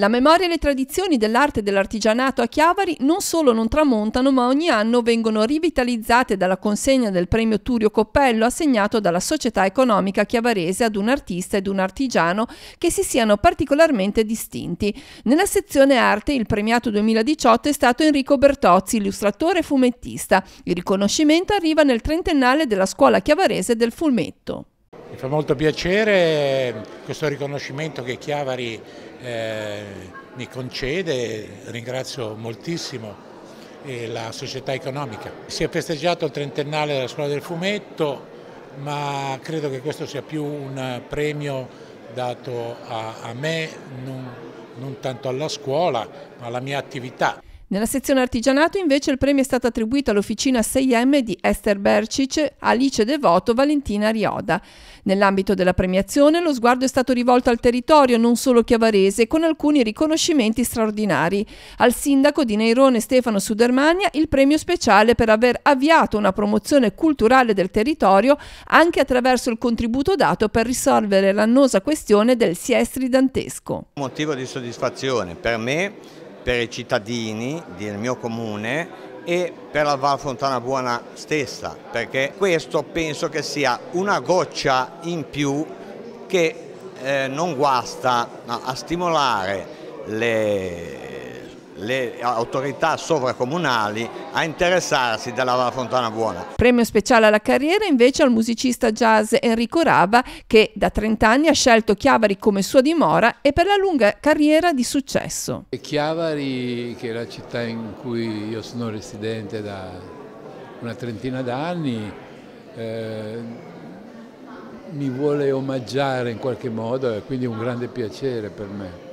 La memoria e le tradizioni dell'arte e dell'artigianato a Chiavari non solo non tramontano, ma ogni anno vengono rivitalizzate dalla consegna del premio Turio Coppello assegnato dalla Società Economica Chiavarese ad un artista ed un artigiano che si siano particolarmente distinti. Nella sezione arte il premiato 2018 è stato Enrico Bertozzi, illustratore e fumettista. Il riconoscimento arriva nel trentennale della Scuola Chiavarese del Fumetto. Mi fa molto piacere questo riconoscimento che Chiavari mi concede, ringrazio moltissimo la società economica. Si è festeggiato il trentennale della Scuola del Fumetto, ma credo che questo sia più un premio dato a me, non tanto alla scuola, ma alla mia attività. Nella sezione artigianato invece il premio è stato attribuito all'Officina 6M di Ester Bercic, Alice Devoto, Valentina Rioda. Nell'ambito della premiazione lo sguardo è stato rivolto al territorio, non solo chiavarese, con alcuni riconoscimenti straordinari. Al sindaco di Neirone Stefano Sudermania il premio speciale per aver avviato una promozione culturale del territorio anche attraverso il contributo dato per risolvere l'annosa questione del Siestri dantesco. Motivo di soddisfazione per me, per i cittadini del mio comune e per la Val Fontana Buona stessa, perché questo penso che sia una goccia in più che non guasta a stimolare le autorità sovracomunali a interessarsi della Val Fontana Buona. Premio speciale alla carriera invece al musicista jazz Enrico Rava, che da 30 anni ha scelto Chiavari come sua dimora e per la lunga carriera di successo. Chiavari, che è la città in cui io sono residente da una trentina d'anni, mi vuole omaggiare in qualche modo e quindi è un grande piacere per me.